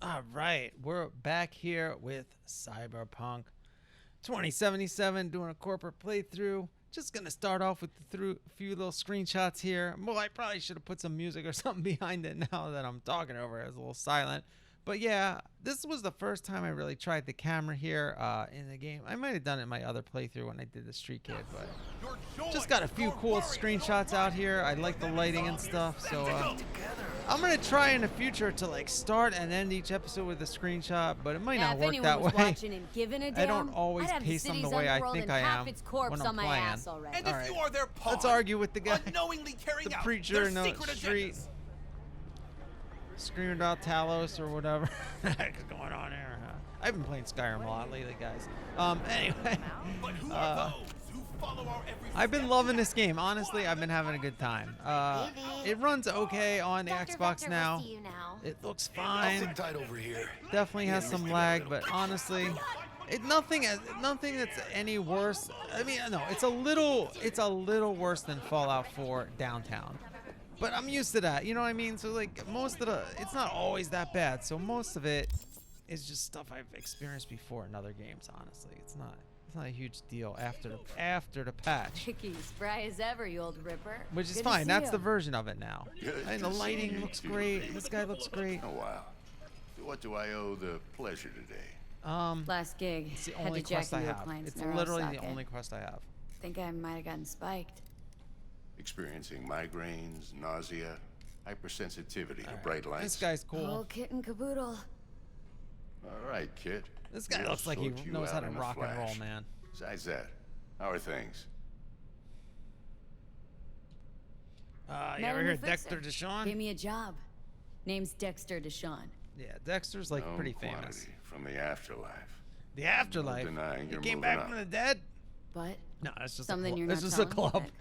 All right, we're back here with Cyberpunk 2077 doing a corporate playthrough. Just gonna start off with a few little screenshots here. Well, I probably should have put some music or something behind it now that I'm talking over it. It's a little silent. But yeah, this was the first time I really tried the camera here in the game. I might have done it in my other playthrough when I did the Street Kid, but just got a few cool screenshots out here. I like the lighting and stuff, so I'm gonna try in the future to like start and end each episode with a screenshot, but it might not work that way. I don't always pace them the way I think I am when I'm playing. And if you are their pawn, let's argue with the guy, unknowingly carrying the out preacher their in the secret street. agendas. Screaming about Talos or whatever. What's going on here? I've been playing Skyrim a lot lately, guys. Anyway, But who are those who follow our every I've been loving this game. Honestly, I've been having a good time. It runs okay on the Xbox now. It looks fine. Tight over here. Definitely has some lag, but honestly, nothing that's any worse. I mean, no, it's a little worse than Fallout 4 Downtown. But I'm used to that, you know what I mean? So like it's not always that bad. So most of it is just stuff I've experienced before in other games. Honestly, it's not a huge deal after the patch. Vicky, spry as ever, you old ripper. Which is Good fine. to see That's you. the version of it now. Good And the to see lighting you looks too. great. This guy looks great. Oh wow. What do I owe the pleasure today? Last gig. It's the Had only to jack quest I into a have. client's It's literally the neurosocket. only quest I have. Think I might have gotten spiked. Experiencing migraines, nausea, hypersensitivity to bright lights. This guy's cool. Whole kit and caboodle. All right, kid. This guy We'll looks like he sort you knows how out to in a rock and roll, flash. man. Besides that, how are things? You Met ever him hear a fixer. Dexter Deshawn? Gave me a job. Name's Dexter Deshawn. Yeah, Dexter's like Known pretty famous. quantity from the afterlife. The afterlife. No denying He you're came moving back up. from the dead. But No, it's just something a you're club. not It's just a telling me club. yet.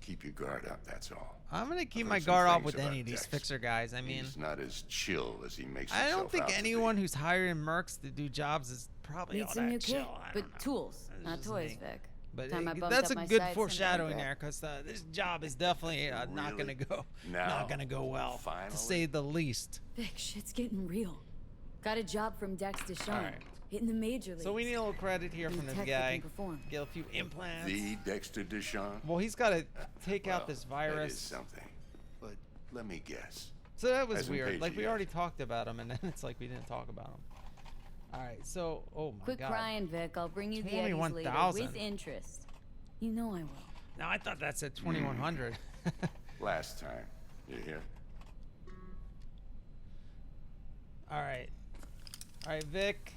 Keep your guard up, that's all. I'm gonna keep I've my heard some guard off things with about any of these Dex. fixer guys. I mean, He's not as chill as he makes I himself don't think out to anyone be. who's hiring mercs to do jobs is probably Need all some that new chill. kit, I but don't know. tools, That's not just toys, me. Vic. But Time I bumped that's up a my good sights and foreshadowing everything. there, because this job is definitely not Really? not gonna go well, Finally? to say the least. Vic, shit's getting real. Got a job from Dex Deshawn. Alright. Hitting the major leagues. So we need a little credit here from Need this tech that guy. can perform. Get a few implants. The Dexter Deshawn? Well, he's got to take Well, out this That is virus. something. But let me guess. So that was Hasn't weird. paid Like you we yet. already talked about him, and then it's like we didn't talk about him. All right, so oh my Quit god. crying, Vic. I'll bring you the Eddies later 21,000. with interest. You know I will. Now I thought that said 2,100. Last time. You hear? All right, Vic.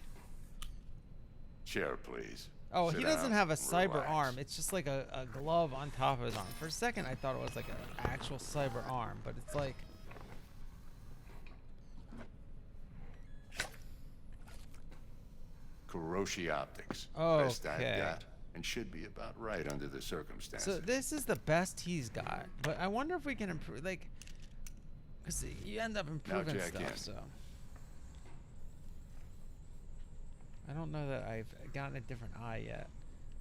Chair, please. Oh, Sit he doesn't down have a and cyber relax. arm. It's just like a glove on top of his arm. For a second, I thought it was like an actual cyber arm, but it's like. Kuroshi Optics. Best I've Okay. got. And should be about right under the circumstances. So this is the best he's got, but I wonder if we can improve, like, because you end up improving jack stuff. in. So I don't know that I've gotten a different eye yet.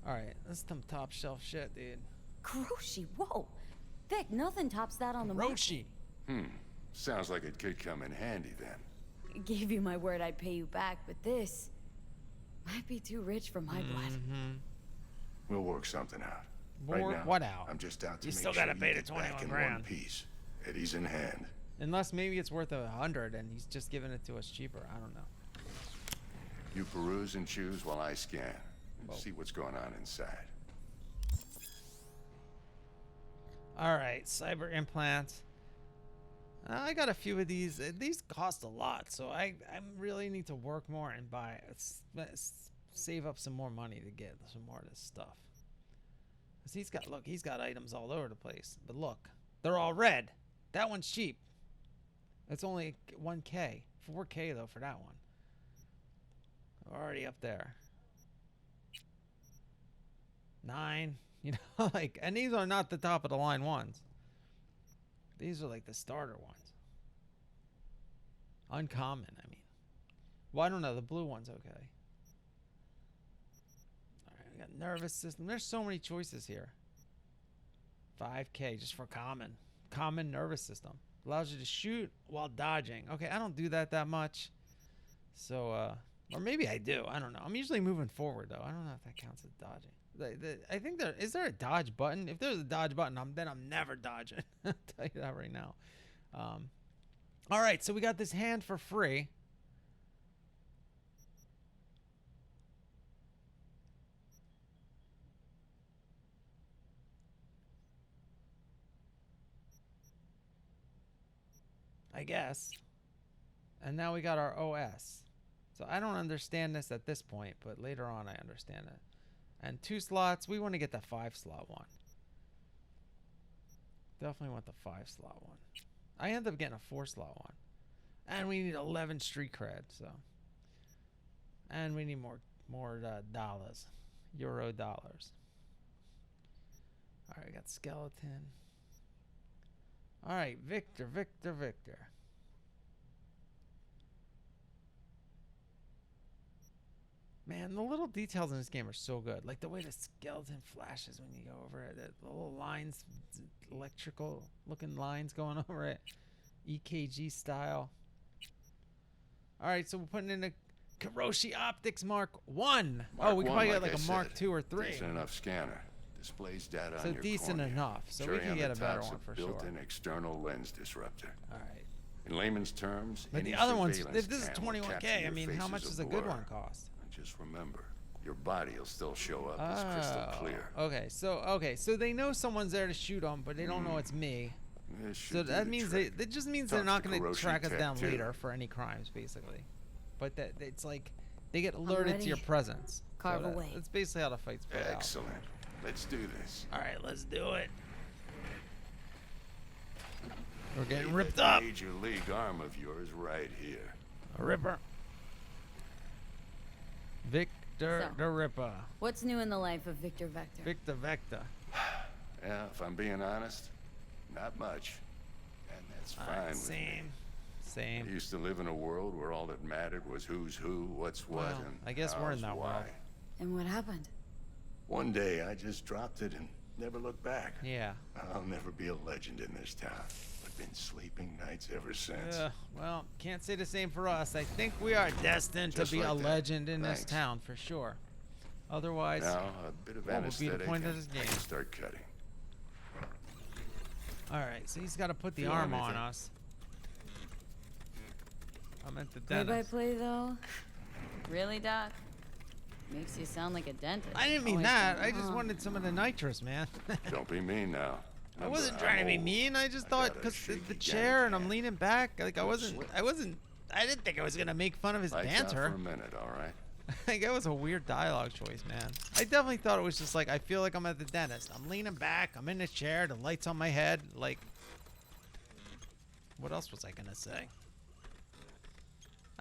All right, that's some top shelf shit, dude. Kuroshi, whoa. Vic, nothing tops that on the market. Roshi. Sounds like it could come in handy then. Gave you my word I'd pay you back, but this might be too rich for my blood. We'll work something out. Work right now, what out? I'm just out to You make still sure gotta pay the you get back 21 in grand. one piece. Eddie's in hand. Unless maybe it's worth 100 and he's just giving it to us cheaper. I don't know. You peruse and choose while I scan. Whoa. See what's going on inside. All right, cyber implants. I got a few of these. These cost a lot, so I really need to work more and save up some more money to get some more of this stuff. 'Cause he's got items all over the place. But look, they're all red. That one's cheap. It's only 1K, 4K though for that one. Already up there. 9, you know, like, and these are not the top of the line ones. These are like the starter ones. Uncommon, I mean. Well, I don't know. The blue one's okay. All right, we got nervous system. There's so many choices here. 5K just for common nervous system. Allows you to shoot while dodging. Okay, I don't do that much. So, or maybe I do. I don't know. I'm usually moving forward, though. I don't know if that counts as dodging. I think is there a dodge button? If there's a dodge button, then I'm never dodging. I'll tell you that right now. All right, so we got this hand for free. I guess. And now we got our OS. So I don't understand this at this point, but later on I understand it. And 2 slots. We want to get the 5-slot one. Definitely want the 5-slot one. I end up getting a 4-slot one. And we need 11 street cred, so. And we need more dollars. Euro dollars. Alright, we got skeleton. Alright, Victor. Man, the little details in this game are so good. Like the way the skeleton flashes when you go over it. The little lines, electrical looking lines going over it. EKG style. Alright, so we're putting in a Kiroshi Optics Mark 1. Mark We can 1, probably get like like I a Mark said, 2 or 3. Decent enough scanner. Displays data So on your decent cornea. enough. So we Cherry can on get the a better top's one for sure. Built-in external lens disruptor. Alright. In layman's terms, But any the other ones, surveillance if this is cam will capture 21K, I your mean, face how as much a does a good blur. one cost? And just remember, your body will still show up as crystal clear. Okay, so they know someone's there to shoot them, but they don't know it's me. This should So do that the means trick. that just means Talk they're not to going to Kiroshi track us Tech, down too. later for any crimes, basically. But that it's like they get alerted to your ready. presence. Carve away. That's basically how the fight's played out. Excellent. Let's do this. All right, let's do it. We're getting Leave ripped that up. Major league arm of yours right here. A ripper. Victor So. the Ripper. What's new in the life of Victor Vector? Victor Vector. Yeah, if I'm being honest, not much. And that's All fine right, with me. Same. I used to live in a world where all that mattered was who's who, what's what, Well, and I guess we're in how's that why. world. And what happened? One day I just dropped it and never looked back. Yeah. I'll never be a legend in this town. I've been sleeping nights ever since. Well, can't say the same for us. I think we are destined Just to be like a that. legend in this Thanks. town for sure. Otherwise, Now, a bit of what would be the anesthetic point of and this I game? can start cutting. all right. So he's got to put the Feel arm on anything? us. I meant the Play by dentist. play, though? Really, Doc? Makes you sound like a dentist. I didn't mean Always that. going I just wrong. wanted some of the nitrous, man. Don't be mean now. I Remember, wasn't I'm trying to be old. mean. I just I thought got a because shaky the guy chair and I'm hand. leaning back, like I slip. didn't think I was gonna make fun of his Lights out banter. for a minute, all right? Like that was a weird dialogue choice, man. I definitely thought it was just like I feel like I'm at the dentist. I'm leaning back. I'm in the chair. The lights on my head. Like, what else was I gonna say?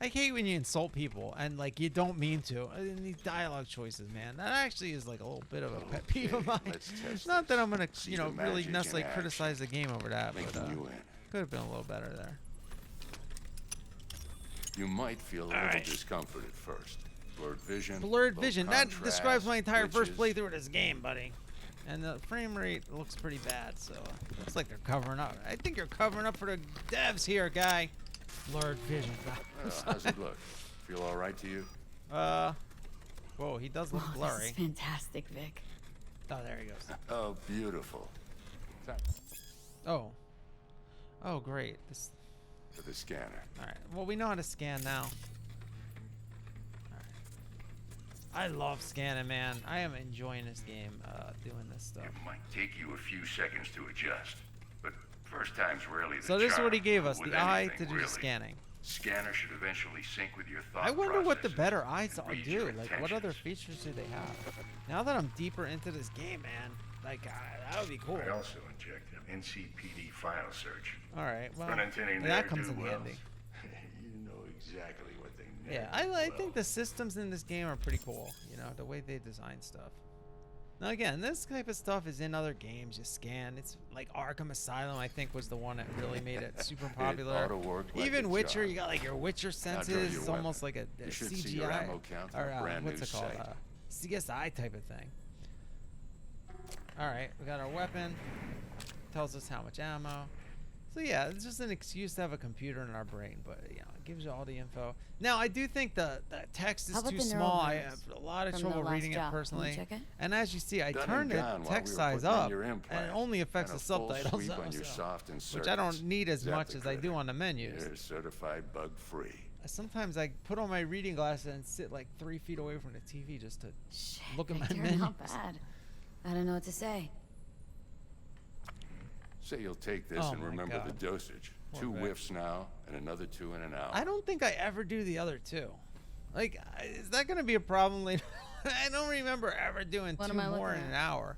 I hate when you insult people and like you don't mean to. And these dialogue choices, man. That actually is like a little bit of a pet peeve of mine. let's test Not that this. I'm gonna, See you the know, really magic in necessarily action. criticize the game over that, but Linking you in. could have been a little better there. You might feel a little right. discomfort at first. Blurred vision. Blurred low vision. That contrast, describes my entire first glitches. playthrough of this game, buddy. And the frame rate looks pretty bad, so looks like they're covering up. I think you're covering up for the devs here, guy. Blurred vision. How's it look? Feel all right to you? Whoa, he does look Whoa, this blurry. is fantastic, Vic. Oh, there he goes. Oh, beautiful. Oh. Oh, great. This. For the scanner. All right. Well, we know how to scan now. I love scanning, man. I am enjoying this game, doing this stuff. It might take you a few seconds to adjust, but first time's rarely the So this is what he charm gave us, with the eye anything, to do really. the scanning. Scanner should eventually sync with your thought I wonder what the processes better eyes and are read do. your Like, what other intentions. features do they have? Now that I'm deeper into this game, man, like, that would be cool. I also inject an NCPD file search. All right, well, Run into any that comes in ne'er-do-wells. handy. You know exactly what they Yeah, I think the systems in this game are pretty cool. You know, the way they design stuff. Now again, this type of stuff is in other games. You scan. It's like Arkham Asylum, I think, was the one that really made it super popular. oughta work like Even a Witcher, charm. you got like your Witcher Now draw senses. your It's almost like weapon. a You should CGI see your ammo count on or a brand what's new it called? sight. CSI type of thing. All right, we got our weapon. Tells us how much ammo. So yeah, it's just an excuse to have a computer in our brain, but you know, it gives you all the info. Now I do think the text is How about too the small. I neural have a lot of from the trouble last reading it job? Can you personally. check it? And as you see, I Done and turned the gone while text we were size putting in up, your and it implant. only affects And the a full subtitles, sweep on though, your so- soft which I don't insertions. need as Zap much the as I do critter. on the menus. You're certified bug-free. Sometimes I put on my reading glasses and sit like 3 feet away from the TV just to Shit, look at my Victor, menus. not bad. I don't know what to say. Say you'll take this Oh and my remember God. the dosage. Poor 2 Vic. whiffs now, and another 2 in an hour. I don't think I ever do the other two. Like, is that going to be a problem later? I don't remember ever doing What 2 am I more looking in an at? hour.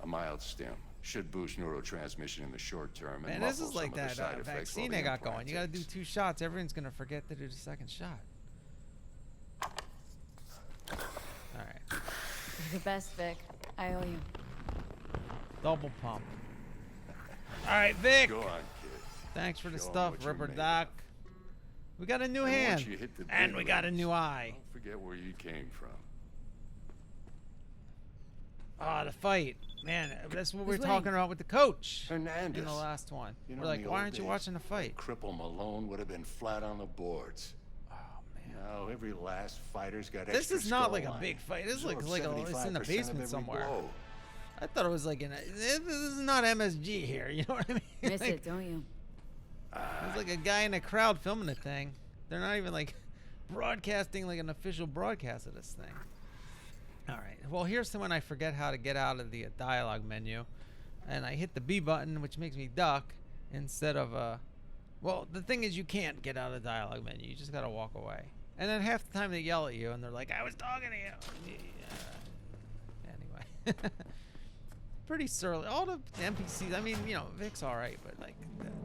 A mild stim should boost neurotransmission in the short term and Man, this muffle is like some of that the side effects while vaccine the I got implant going. You got to do takes. 2 shots. Everyone's going to forget to do the second shot. All right. You're the best, Vic. I owe you. Double pump. All right, Vic. Go on, kid. Thanks for the Show 'em stuff, what you're Rubber made Doc. We got a new And hand. once you hit the And big we got a leagues, new eye. Don't forget where you came from. Oh, the fight. Man, that's what we Who's were talking winning? about with the coach Hernandez. in the last one. You know, We're in like, the why old aren't you days, watching the fight? Cripple Malone would have been flat on the boards. Oh, man. Now every last fighter's got This extra is not like a skull big line. fight. This is like, Absorbs it's in the 75% of basement every somewhere. blow. I thought it was like this is not MSG here. You know what I mean? Miss Like, it, don't you? there's like a guy in a crowd filming the thing. They're not even like broadcasting like an official broadcast of this thing. All right. Well, here's when I forget how to get out of the dialogue menu, and I hit the B button, which makes me duck instead of well, the thing is, you can't get out of the dialogue menu. You just gotta walk away. And then half the time they yell at you, and they're like, "I was talking to you." Anyway, pretty surly. All the NPCs. I mean, you know, Vic's all right, but like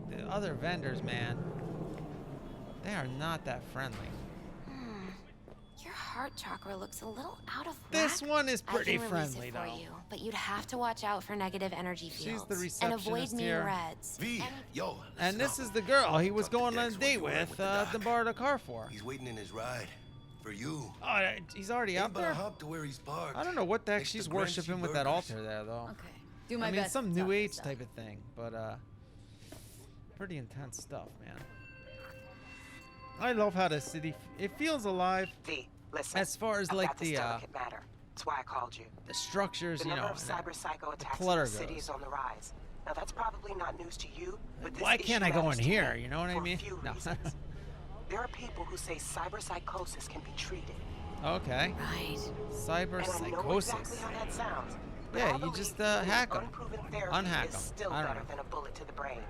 the other vendors, man, they are not that friendly. Your heart chakra looks a little out of This whack. one is I pretty can release friendly, it for though. you, but you'd have to watch out for negative energy She's fields the and avoid receptionist mean here. reds. V, yo. And listen this up. is the girl he was Talk to going on a Dex date while you were with with the to doc. borrow the car for. He's waiting in his ride. For you. Oh, he's already out Ain't but a there? hop to where he's parked. I don't know what the heck Next to she's Grand worshiping with that Burgers. altar there, though. Okay. Do my I mean, best. some to new talk age this type up. of thing, but pretty intense stuff, man. I love how the city it feels alive V, listen. as far as I've like got this the delicate matter. That's why I called you. structures, The you number know. of and cyber psycho attacks in clutter the city goes. is on the rise. Now that's probably not news to you, but this Why can't I issue go matters in to here? me You know what I for mean? A few No. reasons. There are people who say cyber psychosis can be treated. Okay. Right. Cyber And I know psychosis. exactly how that sounds. But Yeah, I you believe just that hack 'em. unproven therapy Unhack is 'em. still I don't better know. than a bullet to the brain.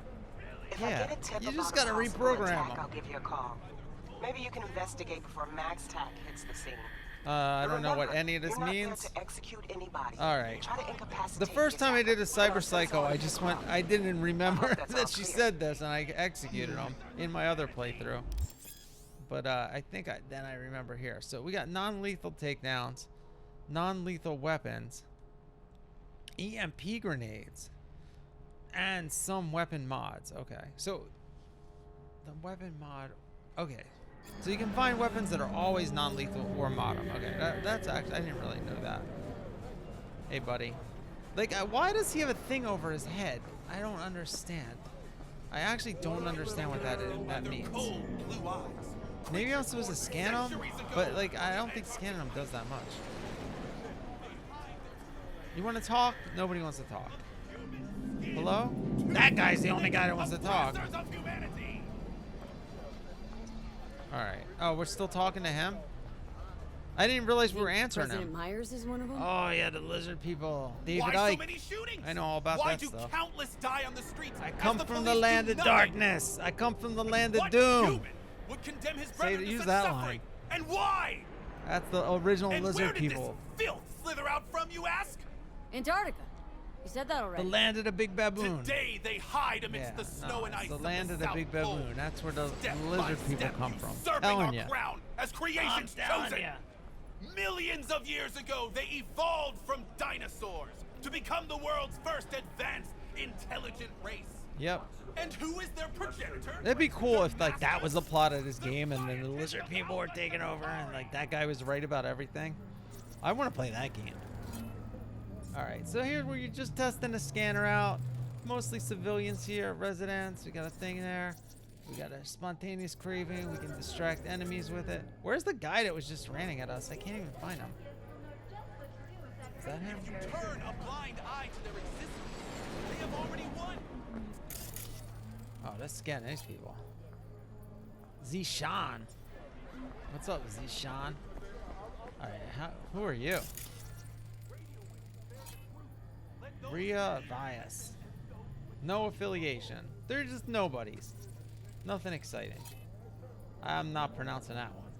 If Yeah, I get a tip you about just a gotta possible reprogram attack, 'em. I'll give you a call. Maybe you can investigate before Max Tack hits the scene. I But don't know what remember, any of this you're not there means. to execute anybody. All right. Try to incapacitate The first time I did a Cyber Psycho, I I just went, I didn't remember that's all that she clear. said this, and I executed them in my other playthrough. But I think then I remember here. So we got non-lethal takedowns, non-lethal weapons, EMP grenades, and some weapon mods. Okay, so the weapon mod. Okay, so you can find weapons that are always non-lethal or mod 'em. Okay, that's actually, I didn't really know that. Hey, buddy. Like, why does he have a thing over his head? I don't understand. I actually don't understand what that means. Cold blue eyes. Maybe I'm supposed to scan them, but like, I don't think scanning them does that much. You want to talk? Nobody wants to talk. Hello? That guy's the only guy that wants to talk. Masters of humanity. All right. Oh, we're still talking to him? I didn't realize we were answering President him. Myers is one of them? Oh, yeah, the lizard people. David Why so Icke. many shootings? I know all about Why that do stuff. countless die on the streets? I as come the from the police land do of nothing? darkness. I come from the land of What doom. human would condemn his brother to use such that suffering? And why? That's the original And where lizard did people. this filth slither out from, you ask? Antarctica. You said that The already. land of the big baboon. Today they hide amidst Yeah, the snow no, and it's ice the of land of the South big Pole. baboon. That's where the Step by lizard people step, come from. usurping Telling our you. crown as creation's chosen. Millions of years ago, they evolved from dinosaurs to become the world's first advanced, intelligent race. Yep. And who is their progenitor? That'd be cool if like that was the plot of this game, and then the lizard people were taking over, and like that guy was right about everything. I want to play that game. All right, so here where you're just testing the scanner out. Mostly civilians here, residents. We got a thing there. We got a spontaneous craving. We can distract enemies with it. Where's the guy that was just ranting at us? I can't even find him. Is that him? Turn a blind eye to their existence. They have already won. Oh, that's scanning these people. Zishan. What's up, Zishan? Alright, who are you? Rhea Bias. No affiliation. They're just nobodies. Nothing exciting. I'm not pronouncing that one.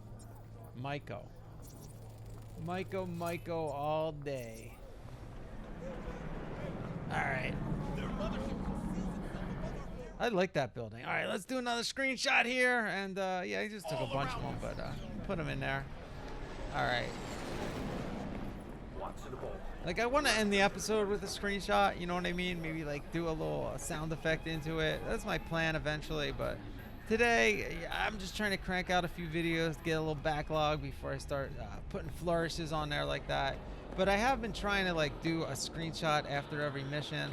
Myko all day. Alright. I like that building. Alright, let's do another screenshot here. And yeah, I just took a bunch of them, but put them in there. Alright. Like, I want to end the episode with a screenshot, you know what I mean? Maybe, like, do a little sound effect into it. That's my plan eventually, but today, I'm just trying to crank out a few videos, get a little backlog before I start putting flourishes on there like that. But I have been trying to, like, do a screenshot after every mission.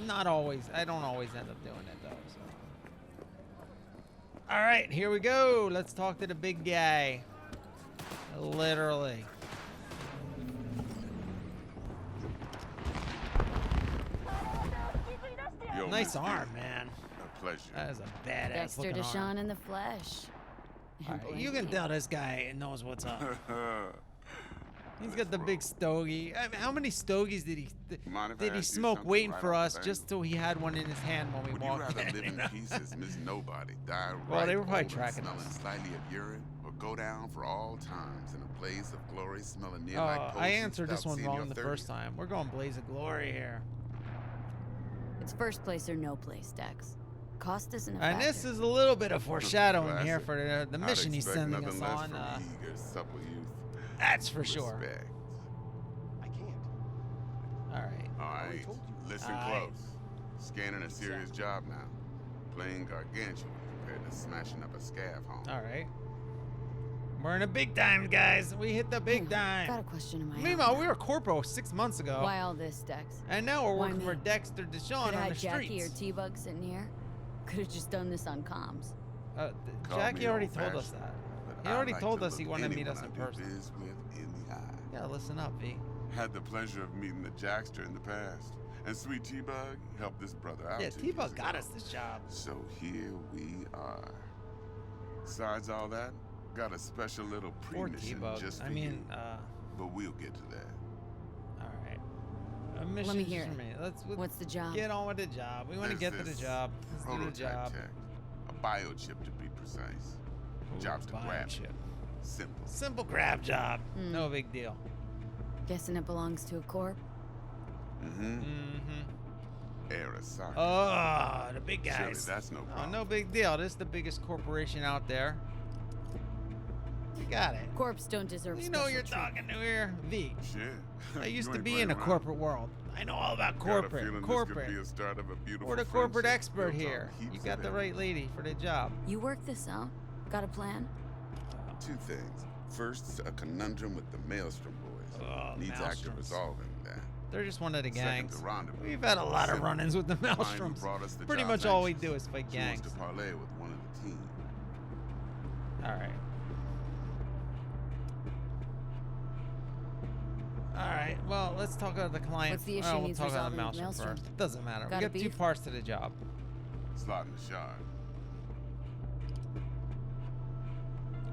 Not always. I don't always end up doing it, though. So. All right, here we go. Let's talk to the big guy. Literally. Yo, Nice Miss arm, D. man. A pleasure. That is a badass Dexter looking Deshawn arm. in the flesh. All right, you can tell this guy knows what's up. He's got the big stogie. I mean, how many stogies did Mind if I he ask you smoke something waiting right for off us the bat? just so he had one in his hand when we Would you walked rather in? live you in know? peace as Miss Nobody, die Well, they right, were probably old, and tracking smelling us. slightly of urine, or go down for all times in a blaze of glory, smelling near Oh, like I potions answered this without one seeing wrong your the 30th? first time. We're going Blaze of Glory here. It's first place or no place, Dex. Cost isn't a factor. And this is a little bit of foreshadowing here Classic. for the I'd mission he's expect sending nothing us less on. from eager, supple youth. That's for sure. Respect. I can't. All right. All right, listen All right. close. Scanning a serious job now. Playing gargantuan compared to smashing up a scav home. All right. We're in the big time, guys. We hit the big Got a time. question in my Meanwhile, we were Corpo 6 months ago. Why all this, Dex? And now we're Why working for me? Dexter Deshawn Could have on had the Jackie or streets. T-Bug sitting here. Could have just done this on comms. Call Jackie me already told us old-fashioned, that. but He I already like told to us he look wanted to meet us anyone in I do person. biz with in the eye. Yeah, listen up, V. Had the pleasure of meeting the Jackster in the past. And sweet T-Bug helped this brother out Yeah, 2 T-Bug years got ago. us this job. So here we are. Besides all that, got a special little Poor pre-mission T-Bug. just for I mean, you. But we'll get to that. all right. A mission me hear for it. me. Let's What's the job? get on with the job. We want to There's get to the this job. Let's do the prototype job. tech. A biochip to be precise. Job's to grab. Biochip. Simple. Simple grab job. No big deal. Guessing it belongs to a corp. Mm-hmm. Mm-hmm. Arasaka. Oh, the big Surely guys. that's no Oh, problem. no big deal. This is the biggest corporation out there. You got it. Corps don't deserve You know special you're treatment. talking to here, V. Shit. I used You to ain't be playing in the around. corporate world. I know all about Got a corporate. feeling Corporate. This could be a start of a beautiful We're the corporate friendship expert built on here. heaps You of got the right lady for the job. You work this out? Got a plan? Two things. First, a conundrum with the Maelstrom boys. Oh, Needs active Maelstroms. resolving that. They're just one of the Second, gangs. the rendezvous. We've had a lot of Simple. run-ins with the Find who Maelstroms. brought us the Pretty job's much all we anxious. do is fight She gangs. wants to parlay with one of the team. All right. All right. Well, let's talk about the client. What's the issue Well, we'll needs talk about the resolving with Maelstrom Maelstrom? first. Doesn't matter. Got we a got two beef? parts to the job. Slotting the shard.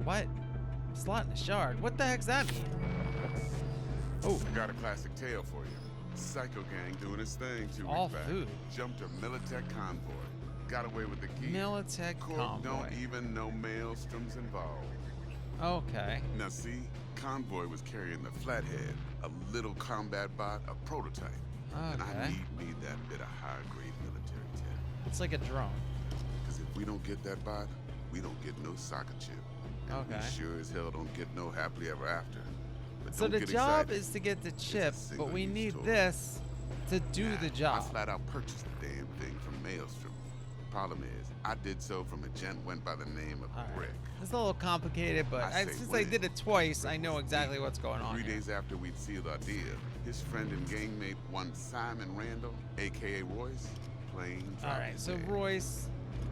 What? Slot in the shard. What the heck's that mean? Oh, I got a classic tale for you. Psycho gang doing its thing 2 All weeks back. food. Jumped a Militech convoy. Got away with the key. Militech Corp convoy. don't even know Maelstroms involved. Okay. Now see, convoy was carrying the Flathead, a little combat bot, a prototype. And I Okay. need that bit of high-grade military tech. It's like a drone. Because if we don't get that bot, we don't get no soccer chip. And Okay. we sure as hell don't get no happily ever after. But So don't the get job excited. is to get the chip, but we single-use need toy. this to do Nah, the I job. flat out purchased the damn thing from Maelstrom. Problem is, I did so from a gent went by the name of All right. Rick. It's a little complicated, but I say since when I did it twice, I know was exactly deep. what's going on 3 here. days after we'd sealed our deal, his friend and gangmate, one Simon Randall, aka Royce, plain All right, so dead. Royce,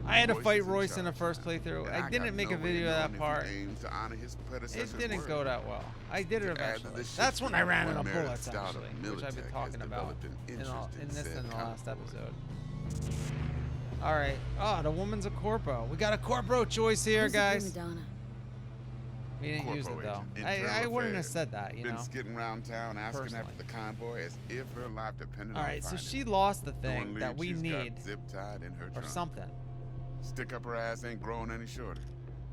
I had to Royce fight is in Royce in the charge first now, playthrough. and I got didn't make no a way video of knowing that if he part. aims to honor his predecessor's It didn't word. go that well. I did it To add to eventually. this That's when I shit, ran into one merit bullets, style of actually, which I've been Militech talking has about developed an in interest in this said and the last convoy. episode. All right. Oh, the woman's a Corpo. We got a Corpo choice here, Who's the guys. prima donna? We didn't use it Corpo though. agent, I internal wouldn't have affairs. said that, you Been know. skidding around town asking Personally. after the convoy as if her life depended All on right, so finding she it. lost the Knowing thing that leads, we she's got need zip-tied in her or trunk. something. Stick up her ass ain't growing any shorter.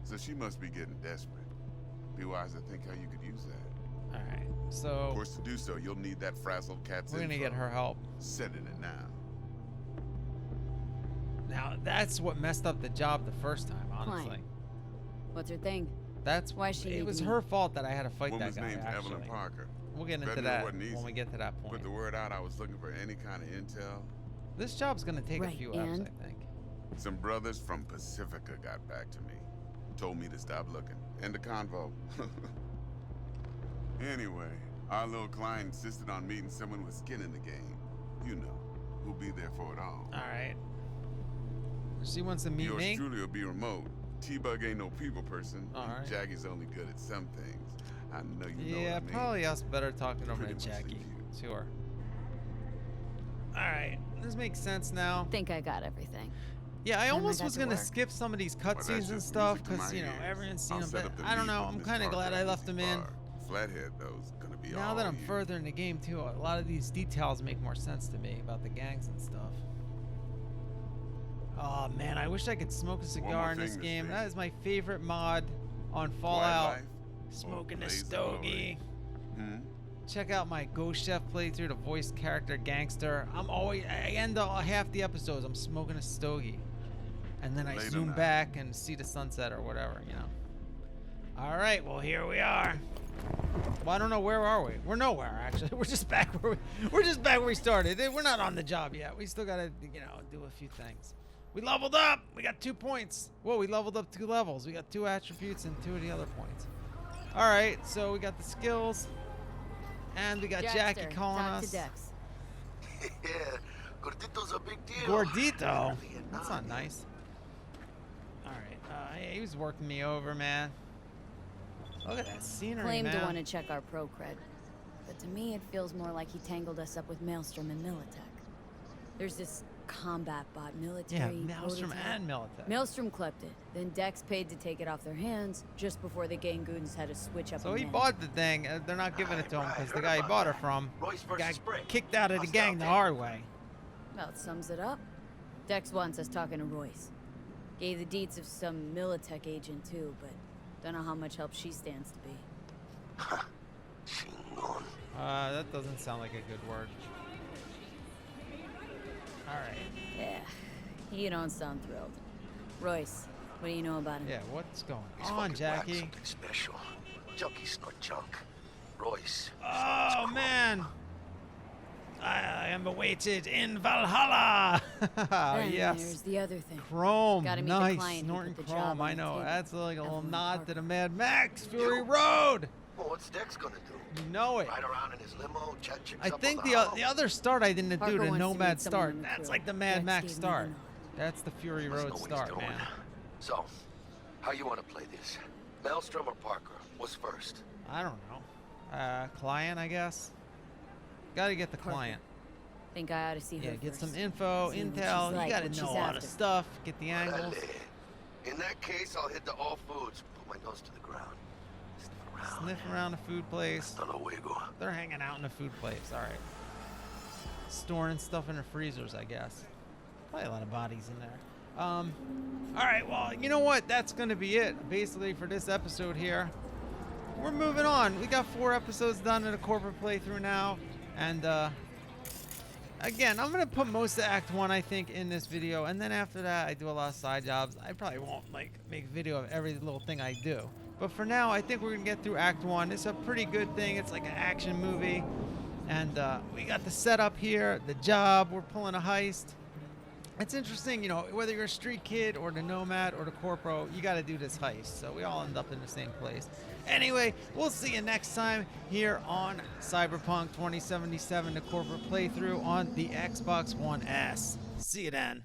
So she must be getting desperate. Be wise to think how you could use that. All right, Of so course, to do so, you'll need that frazzled cat's we're gonna info. get her help. Sending it now. Now that's what messed up the job the first time, honestly. Fine. What's her thing? That's Why she it need was me? her fault that I had to fight Woman's that guy. name's Actually, Evelyn Parker. we'll get into Betting it that wasn't easy. when we get to that point. Put the word out I was looking for any kind of intel. This job's gonna take a Right, few eps, and? I think. Some brothers from Pacifica got back to me. Told me to stop looking. End the convo. Anyway, our little client insisted on meeting someone with skin in the game. You know, who'll be there for it all. All right. She wants to meet Yours me. truly will be remote. T-Bug ain't no people person. All right. Jackie's only good at some things. I know you know Yeah, what I mean. probably us better talking over to Pretty much Jackie. leave you. Sure. All right, this makes sense now. Think I got everything. Yeah, I Time I almost got was to gonna work. skip some of these Well, that's cutscenes and just stuff music to because my you know ears. everyone's seen I'll them. set But up the I don't meet know. with I'm Miss kind of glad Parker I at left Easy them in. Bar. Flathead, though's gonna be Now all that I'm you. further in the game too, a lot of these details make more sense to me about the gangs and stuff. Oh man, I wish I could smoke a cigar in this thing, Miss game. Phoenix. That is my favorite mod on Quiet Fallout. life or Smoking a blaze of stogie. glory? Hmm? Check out my Ghost Chef playthrough to voice character gangster. I end half the episodes I'm smoking a stogie, and then I Later zoom now. back and see the sunset or whatever, you know. All right, well here we are. Well, I don't know, where are we? We're nowhere actually. We're just back where we started. We're not on the job yet. We still gotta do a few things. We leveled up. We got 2 points. Whoa, we leveled up 2 levels. We got 2 attributes and 2 of the other points. All right, so we got the skills. And we got Jackie Jackster, calling talk us. to Dex. Yeah, Gordito's a big deal. Gordito. Really That's not nice. All right. He was working me over, man. Look at that scenery, Claimed man. to want to check our pro cred, but to me it feels more like he tangled us up with Maelstrom and Militech. There's this combat bot Yeah, military Maelstrom prototype. and Militech. Maelstrom clept it, then Dex paid to take it off their hands just before the Gangoons had to switch up. So and he manage. bought the thing. They're not giving it to him because the guy he bought it from Royce versus got Spring. kicked out of the gang the hard way. Well, it sums it up. Dex wants us talking to Royce. Gave the deets of some Militech agent too, but don't know how much help she stands to be. Chingon. That doesn't sound like a good word. All right. Yeah, you don't sound thrilled. Royce, what do you know about him? Yeah, what's going He's on, fucking whacked Jackie? something special. Junkies not junk. Royce. Oh man, I am awaited in Valhalla. Then Yes, there's the other thing. Chrome, Gotta meet the nice, client who Norton put the job Chrome. on I the know. table. That's like a little Evelyn nod Parker. to the Mad Max Fury You. Road. Well, what's Dex gonna do? You know it. Ride around in his limo, chat chicks I up think on the other start I didn't Parker do, the wants to Nomad meet someone start. in the That's crew. like the Mad Dex Max gave me the start. nod. That's the Fury Must Road know what he's start, doing. man. So, how you want to play this? Maelstrom or Parker? What's first? I don't know. Client, I guess. Got to get the Parker. client. Think I ought to see her Yeah, get some first. info, See what intel. she's like, You got to what know she's a lot of after. stuff. Get the angles. Vale. In that case, I'll hit the all foods. Put my nose to the ground. Sniff around the food place. Hasta luego. They're hanging out in the food place. All right. Storing stuff in the freezers, I guess. Probably a lot of bodies in there. All right. Well, you know what? That's going to be it, basically, for this episode here. We're moving on. We got 4 episodes done in a corporate playthrough now. And, again, I'm going to put most of Act 1, I think, in this video. And then after that, I do a lot of side jobs. I probably won't, like, make a video of every little thing I do. But for now, I think we're going to get through Act 1. It's a pretty good thing. It's like an action movie. And we got the setup here, the job. We're pulling a heist. it's interesting, you know, whether you're a street kid or the nomad or the corpo, you got to do this heist. So we all end up in the same place. Anyway, we'll see you next time here on Cyberpunk 2077, the corporate playthrough on the Xbox One S. See you then.